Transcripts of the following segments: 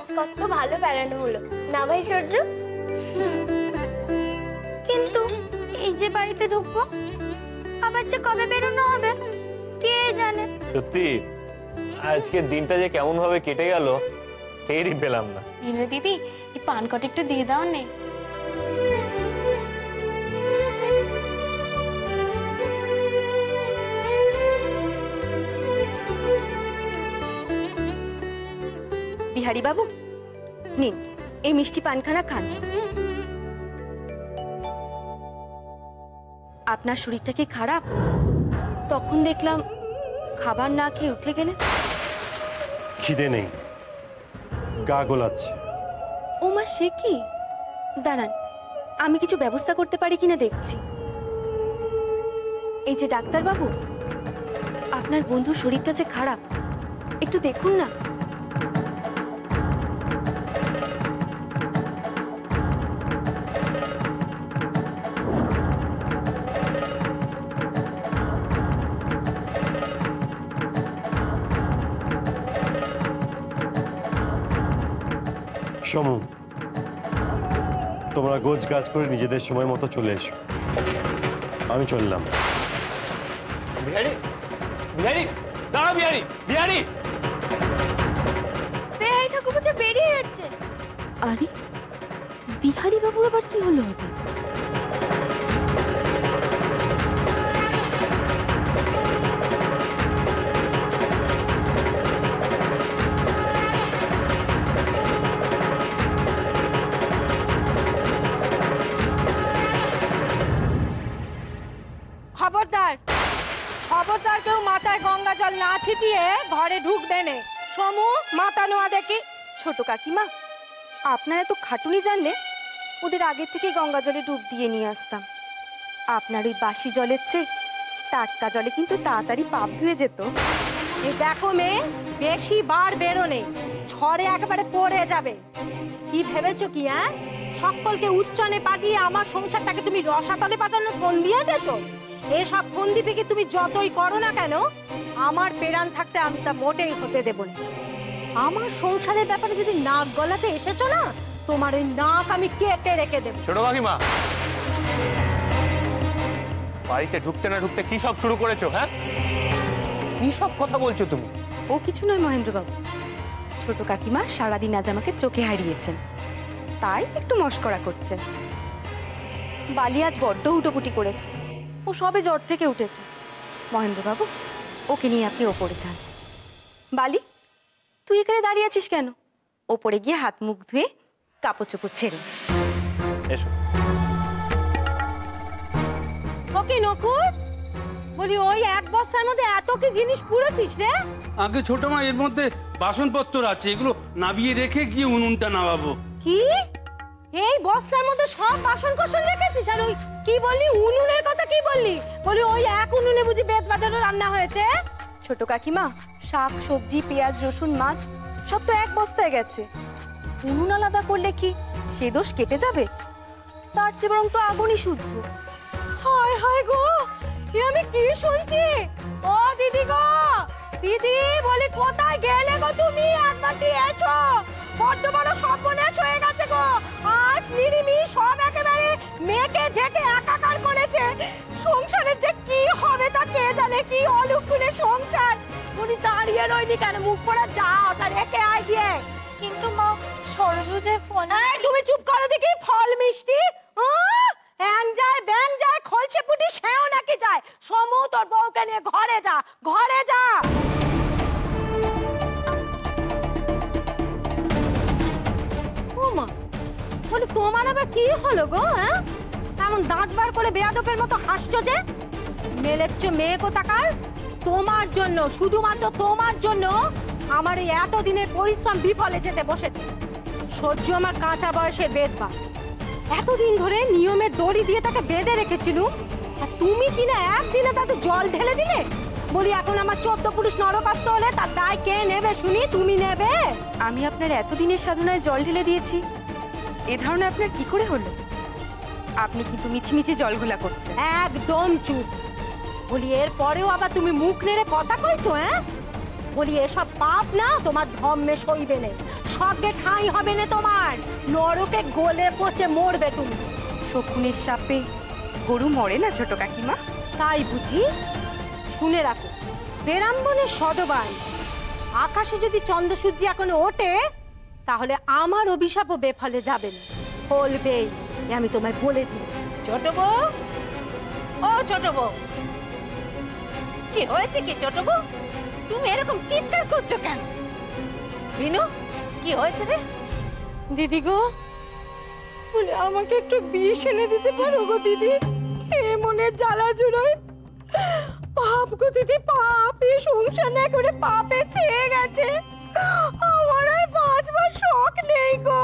আজ কত ভালো বেড়ানো হলো না ভাই সূর্য? কিন্তু এই যে বাড়িতে ঢুকবো আবার যে কবে বেরোনো হবে কে জানে। সত্যি আজকের দিনটা যে কেমন ভাবে কেটে গেল টেরই পেলাম না। নীলা দিদি এই পান কটা একটু দিয়ে দাও নে। বিহারি বাবু নিন এই মিষ্টি পানখানা খান। আপনার শরীরটা কি খারাপ? তখন দেখলাম খাবার না খেয়ে উঠে গেলেন। খিদে নেই, গা গোলাচ্ছে। ও মা, সে কি? দাঁড়ান, আমি কিছু ব্যবস্থা করতে পারি কিনা দেখছি। এই যে ডাক্তার বাবু, আপনার বন্ধুর শরীরটা যে খারাপ, একটু দেখুন না। সমু, তোমরা গোছ গাছ করে নিজেদের সময় মতো চলে এসো, আমি চললাম। বিহারি, বিহারি, দাঁড়া বিহারি, বিহারি। বেহাই ঠাকুর যে বেরিয়ে যাচ্ছে। আরে বিহারি বাবুর আবার কি হলো হঠাৎ? খবরদার খবরদার, কেউ মাথায় গঙ্গা জল না ছিটিয়ে ঘরে ঢুকবে না। সমু, মাথা নোয়া দেখি। ছোট কাকিমা, আপনারা তো খাটুনি জানলে ওদের আগে থেকে গঙ্গা জলে ডুব দিয়ে নিয়ে আসতাম। আপনার ওই বাসি জলের চেয়ে টাটকা জলে কিন্তু তাড়াতাড়ি পাপ ধুয়ে যেত। এই দেখো মেয়ে, বেশি বার বেরোনে, ঝড়ে একেবারে পড়ে যাবে। কি ভেবেছো কি? হ্যাঁ, সকলকে উচ্চানে পাঠিয়ে আমার সংসারটাকে তুমি রসাতলে পাঠানোর ফোন দিয়ে এনেছো? এসব ফন্দি পেকে তুমি যতই করো না কেন, আমার পেরান থাকতে আমি তা মোটেই হতে দেব না। আমার সংসারের ব্যাপারে যদি নাক গলাতে এসেছো না, তোমার ওই নাক আমি কেটে রেখে দেব। ছোট কাকিমা, বাড়িতে ঢুকতে না ঢুকতে কি সব শুরু করেছো? হ্যাঁ, কি সব কথা বলছো তুমি? ও কিছু নয় মহেন্দ্রবাবু, ছোট কাকিমা সারাদিন আজ আমাকে চোখে হারিয়েছেন, তাই একটু মশকরা করছেন। বালি আজ বড্ড উটোপুটি করেছে, ও সবে জ্বর থেকে উঠেছে। মহেন্দ্রবাবু, ওকে নিয়ে আপনি ওপরে যান। বালি, তুই এখানে দাঁড়িয়ে আছিস কেন? ওপরে গিয়ে হাত মুখ ধুয়ে কাপড় চোপড় ছেড়ে এসো। ওকে নকুর, বলি ওই এক বস্তার মধ্যে এত কি জিনিস পুড়েছিস রে? আগে ছোট মা, এর মধ্যে বাসনপত্র আছে, এগুলো নাবিয়ে রেখে গিয়ে উনুনটা নামাবো। কি? এই বস্তার মধ্যে সব বাসন কোসন রেখেছিস? আর ওই কি বললি, উনুনের কথা কি বললি? বলি ওই এক উনুনে বুঝি বেত বাজারও রান্না হয়েছে? ছোট কাকিমা, শাক সবজি পেঁয়াজ রসুন মাছ সব তো এক বস্তায় গেছে। উনুন আলাদা করলে কি সে দোষ কেটে যাবে? তার চেয়ে বরং তো আগুনই শুদ্ধ। হায় হায় গো, এ আমি কি শুনছি? ও দিদি গো, দিদি বলি কোথায় গেলে গো তুমি? একবারটি এসো, বড্ড বড় সর্বনাশ হয়ে গেছে গো। আজ নিরিমি সব একেবারে মেয়েকে ঝেঁকে একাকার করেছে। সংসারের যে কি হবে তা কে জানে, কি অলুকুলে সংসার। তুমি দাঁড়িয়ে রইলি কেন? মুখ পড়া যাও, তা রেখে আয় গিয়ে। কিন্তু মা, সরজু যে ফোন। এই তুমি চুপ করো দেখি, ফল মিষ্টি অ্যাং যায় ব্যাং যায়, খলসে পুটি সেও নাকি যায়। সমু, তোর বউকে নিয়ে ঘরে যা, ঘরে যা। ও মা, বলি তোমার আবার কি হলো গো? হ্যাঁ, এমন দাঁত বার করে বেয়াদবের মতো হাসছো যে? মেলেচ্ছ মেয়ে কোথাকার। তোমার জন্য, শুধুমাত্র তোমার জন্য আমার এই এতদিনের পরিশ্রম বিফলে যেতে বসেছে। সহ্য আমার কাঁচা বয়সের বেদবা। এতদিন ধরে নিয়মের দড়ি দিয়ে তাকে বেঁধে রেখেছিলুম, আর তুমি কিনা একদিনে তাতে জল ঢেলে দিলে। বলি এখন আমার 14 পুরুষ নরকাস্ত হলে তার দায় কে নেবে শুনি? তুমি নেবে? আমি আপনার এতদিনের সাধনায় জল ঢেলে দিয়েছি, এ ধারণা আপনার কি করে হলো? আপনি কিন্তু মিছিমিছি জলঘোলা করছেন। একদম চুপ। বলি এর পরেও আবার তুমি মুখ নেড়ে কথা কইছো? হ্যাঁ, বলি এসব পাপ না তোমার ধর্মে সইবে না, স্বর্গে ঠাঁই হবে না তোমার, নরকে গলে পচে মরবে তুমি। শকুনের সাপে গরু মরে না ছোট কাকিমা। তাই বুঝি? শুনে রাখো, বেরাম্বনের সদবাই আকাশে যদি চন্দ্রসূর্য এখনো ওঠে তাহলে আমার অভিশাপও বেফলে যাবে না, ফলবেই, আমি তোমায় বলে দিই। ছোট বউ, ও ছোট বউ, কি হয়েছে কি ছোট বউ? তুমি এরকম চিৎকার করছো কেন? বিনু, কি হয়েছে রে? দিদি গো, বলে আমাকে একটু বিষ এনে দিতে পারো গো দিদি, এ মনে জ্বালা জুড়োয়। পাপ গো দিদি, পাপ, এই সংসার না করে পাপে ছেয়ে গেছে, আমার আর বাঁচবার শখ নেই গো।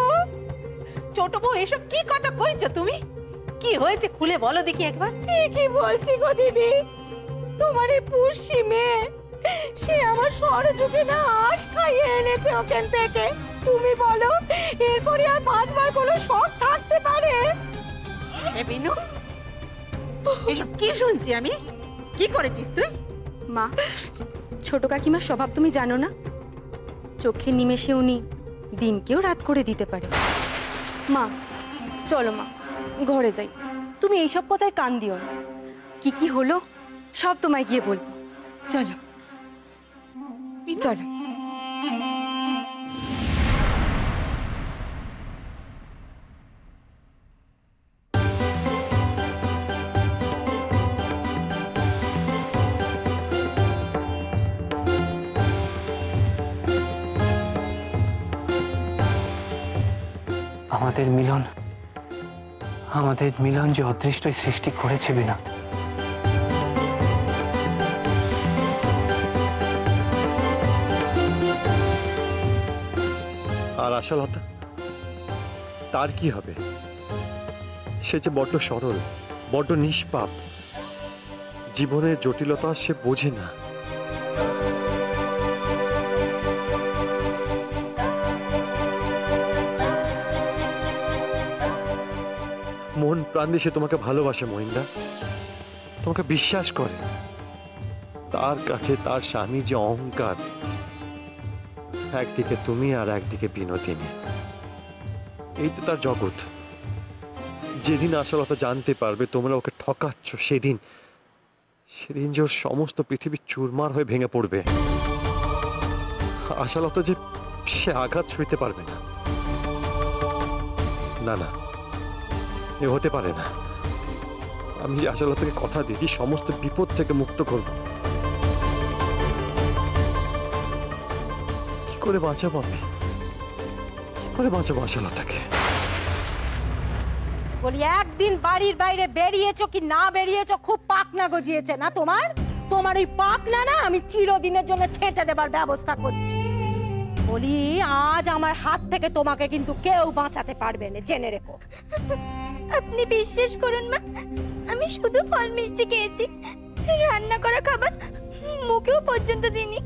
ছোট বউ, এসব কি কথা কইছো তুমি? কি হয়েছে খুলে বলো দেখি একবার। ঠিকই বলছি গো দিদি, তোমার এই পুষ্যি মেয়ে, সে আমার সরযুগে না আঁশ খাইয়ে এনেছে ওখান থেকে। তুমি বলো এরপরে আর বাঁচবার কোনো শখ থাকতে পারে? এ বিনু, এসব কি শুনছি আমি? কি করেছিস তুই? মা, ছোট কাকিমার স্বভাব তুমি জানো না, চোখে নিমেষে উনি দিনকেও রাত করে দিতে পারে। মা চলো মা, ঘরে যাই, তুমি এইসব কথায় কান দিও না, কি কি হলো সব তোমায় গিয়ে বলবো। চলো চলো। আমাদের মিলন যে অদৃষ্টই সৃষ্টি করেছে বিনা। আর আশালতা, তার কি হবে? সে যে বড্ড সরল, বড্ড নিষ্পাপ, জীবনের জটিলতা সে বোঝে না। মন প্রাণ দিয়ে সে তোমাকে ভালোবাসে মহিন্দা, তোমাকে বিশ্বাস করে। তার কাছে তার স্বামী যে অহংকার, একদিকে তুমি আর একদিকে বিনোদিনী, এই তো তার জগৎ। যেদিন আশালতা জানতে পারবে তোমরা ওকে ঠকাচ্ছ, সেদিন যে ওর সমস্ত পৃথিবী চুরমার হয়ে ভেঙে পড়বে। আশালতা যে সে আঘাত সইতে পারবে না। না না, এ হতে পারে না। আমি আশালতাকে কথা দিয়েছি সমস্ত বিপদ থেকে মুক্ত করব। কি করে বাঁচাবো আমি? কি করে বাঁচাবো আশালতাকে? বলি একদিন বাড়ির বাইরে বেরিয়েছো কি না বেরিয়েছো, খুব পাকনা গজিয়েছে না তোমার? তোমার ওই পাকনা না আমি চিরদিনের জন্য ছেঁটে দেবার ব্যবস্থা করছি। বলি আজ আমার হাত থেকে তোমাকে কিন্তু কেউ বাঁচাতে পারবে না, জেনে রেখো। আপনি বিশ্বাস করুন মা, আমি শুধু ফল মিষ্টি খেয়েছি, রান্না করা খাবার মুখেও পর্যন্ত দিইনি।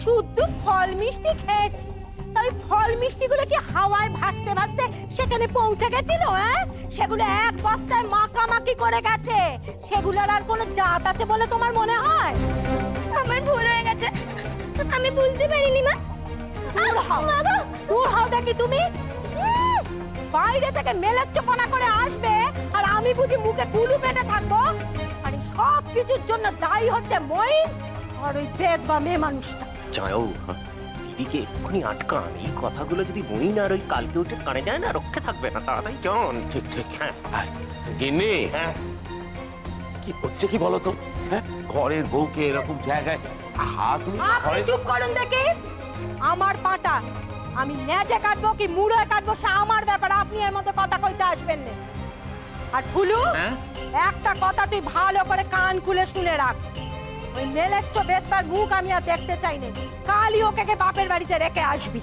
শুদ্ধ ফল মিষ্টি খেয়েছি? তাই ফল মিষ্টিগুলো কি হাওয়ায় ভাসতে ভাসতে সেখানে পৌঁছে গেছিল? সেগুলো এক বস্তায় মাখামাখি করে গেছে, সেগুলোর আর কোনো জাত আছে বলে তোমার মনে হয়? আমার ভুল হয়ে গেছে, আমি বুঝতে পারিনি মা। দূর হও দেখি তুমি। বাইরে থেকে মেলেচ্ছপনা করে আসবে আর আমি বুঝি মুখে কুলু পেটে থাকবো? আর সব কিছুর জন্য দায়ী হচ্ছে মই আর ওই বেদ বা মেয়ে মানুষটা। যাও, দিদিকে এক্ষুনি আটকান। এই কথাগুলো যদি বই না আর ওই কালকে উঠে কানে যায় না, রক্ষে থাকবে না। তাড়াতাড়ি যান। ঠিক ঠিক। হ্যাঁ গিন্নি, হ্যাঁ, কি হচ্ছে কি বলো তো? হ্যাঁ, ঘরের বউকে এরকম জায়গায় হাত নিয়ে আপনি চুপ করুন দেখি। আমার পাটা আমি নেজে কাটবো কি মুড়ে কাটবো সে আমার ব্যাপার, আপনি এর মধ্যে কথা কইতে আসবেন না। আর ফুলু, একটা কথা তুই ভালো করে কান খুলে শুনে রাখ, ওই মেলেচ্ছ বেদবার মুখ আমি আর দেখতে চাই না। কালই ওকে বাপের বাড়িতে রেখে আসবি।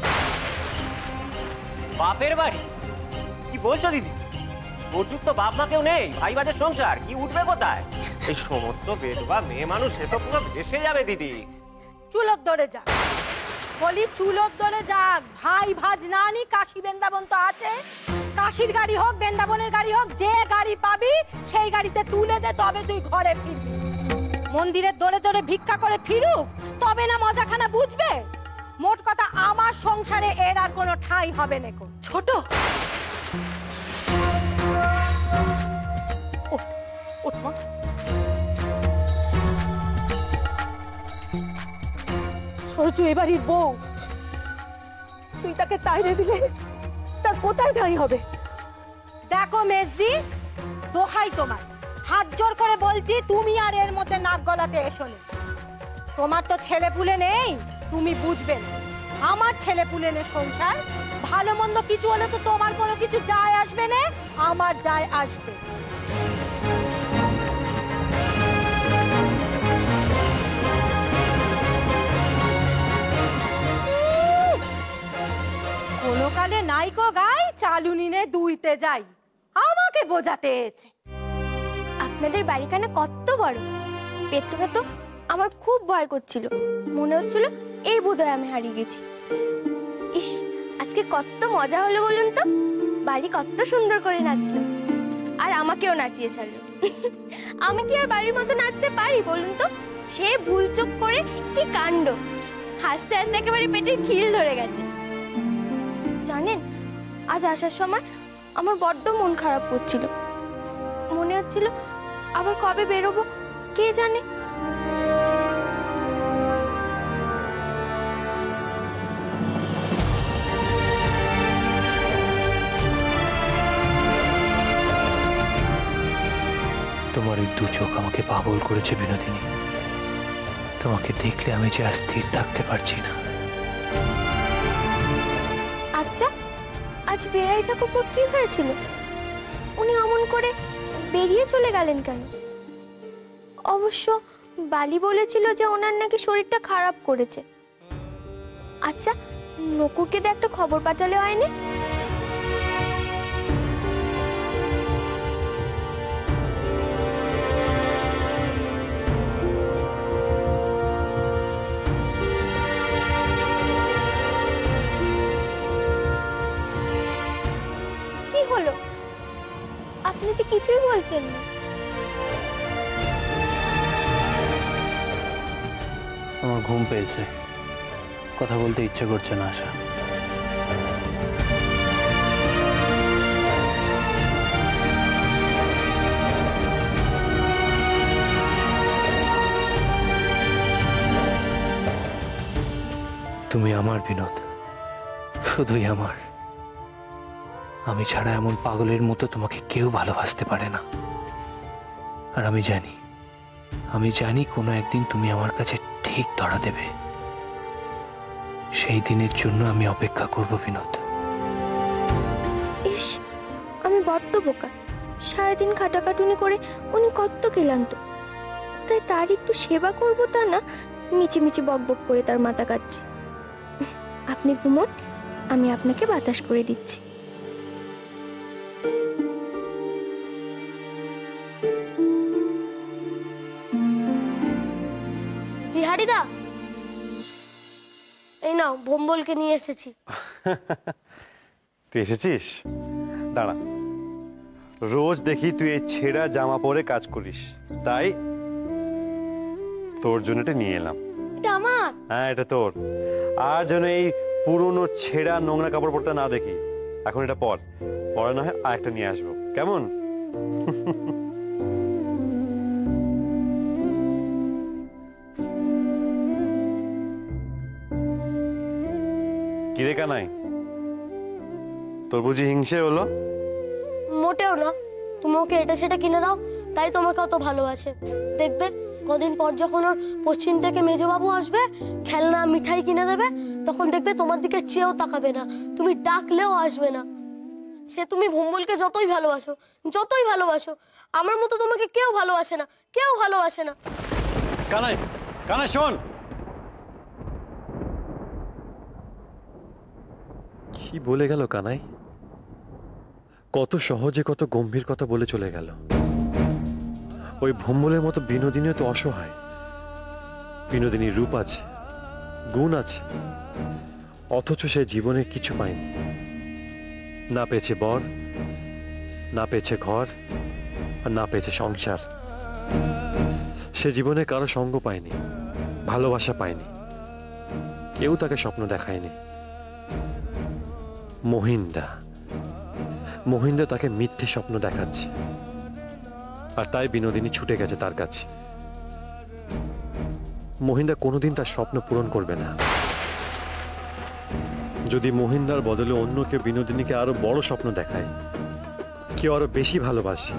বাপের বাড়ি? কি বলছো দিদি? ওর তো বাপ মা কেউ নেই, ভাই বাজের সংসার, কি উঠবে কোথায়? এই সমস্ত বেদবা মেয়ে মানুষ সে তো পুরো ভেসে যাবে দিদি। চুলোর ধরে যা বলি, চুলোর ধরে যাক। ভাই ভাজ না নি, কাশি বৃন্দাবন তো আছে। কাশির গাড়ি হোক বৃন্দাবনের গাড়ি হোক, যে গাড়ি পাবি সেই গাড়িতে তুলে দে, তবে তুই ঘরে ফিরবি। মন্দিরের দৌড়ে দৌড়ে ভিক্ষা করে ফিরুক, তবে না মজাখানা বুঝবে। মোট কথা, আমার সংসারে এর আর কোনো ঠাঁই হবে না। ছোট ওঠ মা। সরজু এবারই বউ, তুই তাকে তাইরে দিলে তার কোথায় ঠাঁই হবে? দেখো মেজদি, দোহাই তোমার, হাত জোর করে বলছি, তুমি আর এর মধ্যে নাক গলাতে এসো না। তোমার তো ছেলে পুলে নেই, তুমি বুঝবে না। আমার ছেলে পুলে নে সংসার, ভালো মন্দ কিছু হলে তো তোমার কোনো কিছু যায় আসবে না, আমার যায় আসবে। কোনো কালে নাইকো গাই, চালুনিনে দুইতে যাই, আমাকে বোঝাতে এসেছে। আপনাদের বাড়িখানা কত বড়! পেতো পেতো আমার খুব ভয় করছিল, মনে হচ্ছিল এই বোধহয় আমি হারিয়ে গেছি। ইস, আজকে কত মজা হলো বলুন তো! বাড়ি কত সুন্দর করে নাচলো, আর আমাকেও নাচিয়ে ছাড়লো। আমি কি আর বাড়ির মতো নাচতে পারি বলুন তো? সে ভুল চুপ করে কি কাণ্ড! হাসতে হাসতে একেবারে পেটের খিল ধরে গেছে। জানেন, আজ আসার সময় আমার বড্ড মন খারাপ করছিল, মনে হচ্ছিল আবার কবে বেরোবো কে জানে। তোমার এই দু চোখ আমাকে পাগল করেছে বিনোদিনী। তোমাকে দেখলে আমি যে আর স্থির থাকতে পারছি না। আচ্ছা, আজ বেহাই ঠাকুরপোর কি হয়েছিল? উনি অমন করে বেরিয়ে চলে গেলেন কেন? অবশ্য বালি বলেছিল যে ওনার নাকি শরীরটা খারাপ করেছে। আচ্ছা, নকুরকে দিয়ে একটা খবর পাঠালে হয়নি? কি হলো? আপনি যে কিছুই বলছেন না। আমার ঘুম পেয়েছে, কথা বলতে ইচ্ছে করছে না আশা। তুমি আমার বিনোদ, শুধুই আমার। আমি ছাড়া এমন পাগলের মতো তোমাকে কেউ ভালোবাসতে পারে না। আর আমি জানি কোনো একদিন তুমি আমার কাছে ঠিক ধরা দেবে। সেই দিনের জন্য আমি অপেক্ষা করব বিনোদ। ইস, আমি বড্ড বোকা। সারাদিন খাটাখাটুনি করে উনি কত ক্লান্ত, তাই তার একটু সেবা করবো তা না, মিচিমিচি বকবক করে তার মাথা কাটছে। আপনি ঘুমোন, আমি আপনাকে বাতাস করে দিচ্ছি। বিহারিদা, এই নাও, ভোম্বলকে নিয়ে এসেছি। তুই এসেছিস? দাঁড়া, রোজ দেখি তুই এই ছেঁড়া জামা পরে কাজ করিস, তাই তোর জন্য এটা নিয়ে এলাম। এটা আমার? হ্যাঁ, এটা তোর। আর যেন এই পুরনো ছেঁড়া নোংরা কাপড় পরতে না দেখি। এখন এটা পর, পরে না হয় আর একটা নিয়ে আসবো, কেমন? কিরে কানাই, তোর বুঝি হিংসে হলো? মোটেও না, তুমি ওকে এটা সেটা কিনে দাও, তাই তোমাকে অত ভালোবাসে। দেখবে কদিন পর যখন ওর পশ্চিম থেকে মেজবাবু আসবে, খেলনা মিঠাই কিনে দেবে, তখন দেখবে তোমার দিকে চেয়েও তাকাবে না, তুমি ডাকলেও আসবে না। সে তুমি ভোম্বলকে যতই ভালোবাসো, আমার মতো তোমাকে কেউ ভালোবাসে না, কেউ ভালোবাসে না। কানাই, কানাই শোন। কি বলে গেল কানাই? কত সহজে কত গম্ভীর কথা বলে চলে গেল। ওই ভোম্বলের মতো বিনোদিনীও তো অসহায়। বিনোদিনীর রূপ আছে, গুণ আছে, অথচ সে জীবনে কিছু পায়নি। না পেয়েছে বর, না পেয়েছে ঘর, আর না পেয়েছে সংসার। সে জীবনে কারো সঙ্গ পায়নি, ভালোবাসা পায়নি, কেউ তাকে স্বপ্ন দেখায়নি। মহিন্দা তাকে মিথ্যে স্বপ্ন দেখাচ্ছে, আর তাই বিনোদিনী ছুটে গেছে তার কাছে। মহিন্দা কোনোদিন তার স্বপ্ন পূরণ করবে না। যদি মহিন্দার বদলে অন্য কেউ বিনোদিনীকে আরো বড় স্বপ্ন দেখায়, কেউ আরো বেশি ভালোবাসে,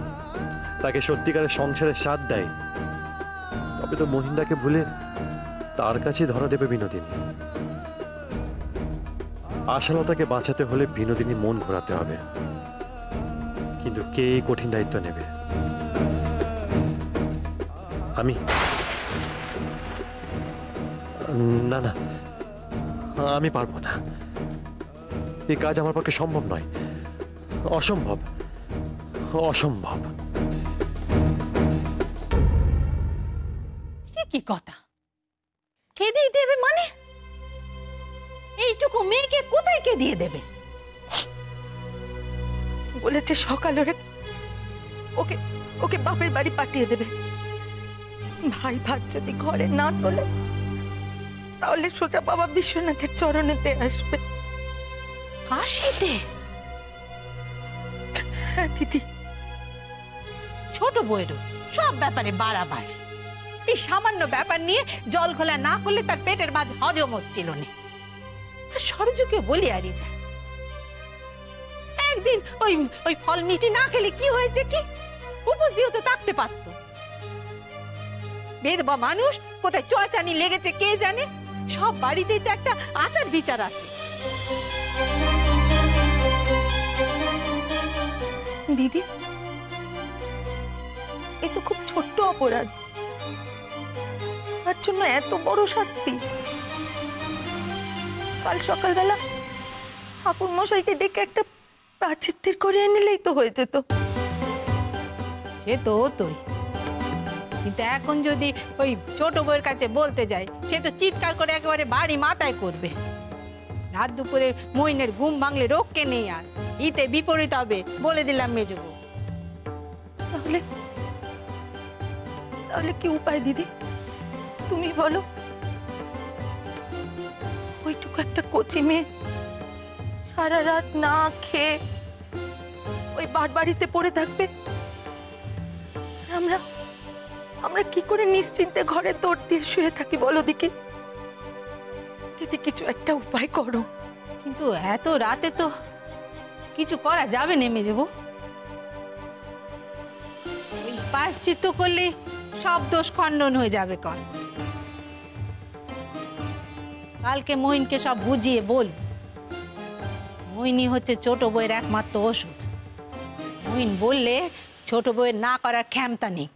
তাকে সত্যিকারের সংসারের স্বাদ দেয়, তবে তো মহিন্দাকে ভুলে তার কাছে ধরা দেবে বিনোদিনী। আশালতাকে বাঁচাতে হলে বিনোদিনী মন ঘোরাতে হবে, কিন্তু কে এই কঠিন দায়িত্ব নেবে? আমি? না না, আমি পারবো না। এই কাজ আমার পক্ষে সম্ভব নয়, অসম্ভব, অসম্ভব। কি কথা? কেঁদে দেবে মানে? এইটুকু মেয়েকে কোথায় কে দিয়ে দেবে? বলেছে সকাল ওকে ওকে বাপের বাড়ি পাঠিয়ে দেবে। ভাই ভাত যদি ঘরে না তোলে, তাহলে সোজা বাবা বিশ্বনাথের চরণেতে আসবে। কাশিতে? হ্যাঁ দিদি। ছোট বউয়েরও সব ব্যাপারে বাড়াবাড়ি। এই সামান্য ব্যাপার নিয়ে জল খোলা না করলে তার পেটের ভাত হজম হচ্ছিল না। সরজুকে বলি আরই যায়, একদিন ওই ওই ফল মিষ্টি না খেলে কি হয়েছে, কি উপোস দিয়েও তো থাকতে পারত। বেদবা মানুষ, কোথায় চোয়াচানি লেগেছে কে জানে। সব বাড়িতেই তো একটা আচার বিচার আছে। দিদি, এ তো খুব ছোট্ট অপরাধ, তার জন্য এত বড় শাস্তি? কাল সকালবেলা ঠাকুর মশাইকে ডেকে একটা প্রাচিত্বের করে এনেলেই তো হয়ে যেত। সে তো হতোই, কিন্তু এখন যদি ওই ছোট বউয়ের কাছে বলতে যাই, সে তো চিৎকার করে একেবারে বাড়ি মাথায় করবে। রাত দুপুরে মইনের ঘুম ভাঙলে রোগকে নেই, আর ইতে বিপরীত হবে বলে দিলাম মেজ বউ। তাহলে তাহলে কি উপায় দিদি, তুমি বলো? ওইটুকু একটা কচি মেয়ে সারা রাত না খেয়ে ওই বাড়িতে পড়ে থাকবে, আমরা আমরা কি করে নিশ্চিন্তে ঘরে দৌড় দিয়ে শুয়ে থাকি বলো দিকে? দিদি, কিছু একটা উপায় করো। কিন্তু এত রাতে তো কিছু করা যাবে না মেজ বউ। ওই প্রায়শ্চিত্ত করলে সব দোষ খণ্ডন হয়ে যাবে। কালকে মহিনকে সব বুঝিয়ে বল। মহিনী হচ্ছে ছোট বউয়ের একমাত্র ওষুধ। মহিন বললে ছোট বউয়ের না করার ক্ষমতা নেই।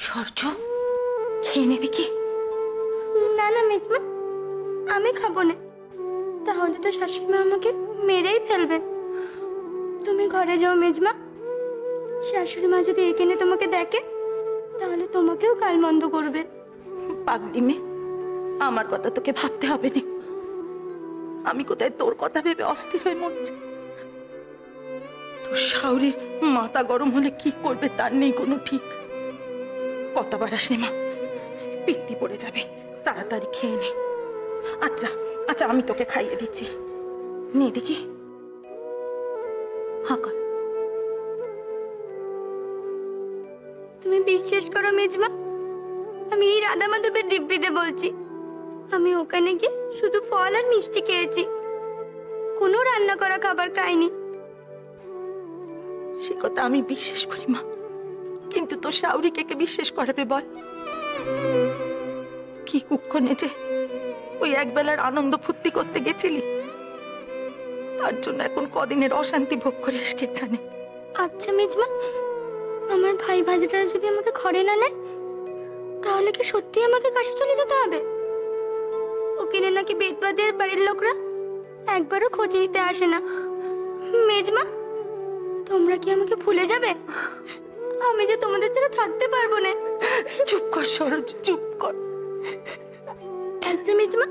সরজু, খেয়ে নে দেখি। না না মেজমা, আমি খাবো না, তাহলে তো শাশুড়িমা আমাকে মেরেই ফেলবেন। তুমি ঘরে যাও মেজমা, শাশুড়িমা যদি এখানে তোমাকে দেখে তাহলে তোমাকেও গালমন্দ করবে। পাগলি মেয়ে, আমার কথা তোকে ভাবতে হবে না। আমি কোথায় তোর কথা ভেবে অস্থির হয়ে মরছি। তোর শাশুড়ির মাথা গরম হলে কি করবে তার নেই কোনো ঠিক। কথা বাড়াস নে মা, পিত্তি পড়ে যাবে। তাড়াতাড়ি খেয়ে নে। আচ্ছা আচ্ছা, আমি তোকে খাইয়ে দিচ্ছি, নে দেখি। হা কর। তুমি বিশ্বাস করো মেজমা, আমি এই রাধা মাধবের দিব্যিতে বলছি, আমি ওখানে গিয়ে শুধু ফল আর মিষ্টি খেয়েছি, কোনো রান্না করা খাবার খাইনি। সে কথা আমি বিশ্বাস করি মা, কিন্তু তোর শাশুড়িকে কে বিশ্বাস করাবে বল? কি কুক্ষণে যে ওই একবেলার আনন্দ ফুর্তি করতে গেছিলি, তার জন্য এখন কদিনের অশান্তি ভোগ করে কে জানে। আচ্ছা মেজমা, আমার ভাই ভাজরা যদি আমাকে ঘরে না নেয়, তাহলে কি সত্যি আমাকে কাশি চলে যেতে হবে? ওখানে নাকি বেদবাদের বাড়ির লোকরা একবারও খোঁজ নিতে আসে না। মেজমা, তোমরা কি আমাকে ভুলে যাবে? আমি যে তোমাদের ছাড়া থাকতে পারবো না। চুপ কর সরোজ, চুপ কর। আচ্ছা মেজমা,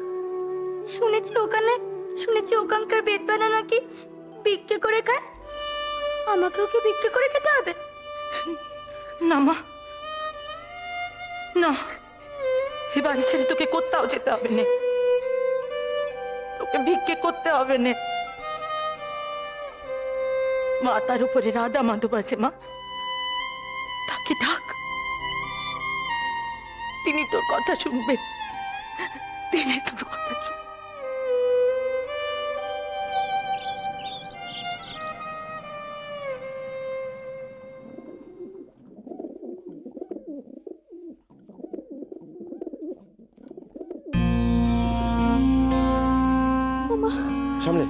শুনেছি ওখানকার বেদবাদা নাকি ভিক্ষে করে খায়, আমাকেও কি ভিক্ষে করে খেতে হবে? না মা, না, এ বাড়ি ছেড়ে তোকে কোথাও যেতে হবে না, তোকে ভিক্ষে করতে হবে না। মা তার উপরে রাধা মাধব আছে মা, তাকে ডাক, তিনি তোর কথা শুনবেন, তিনি তোর কথা শুনবেন। সামনে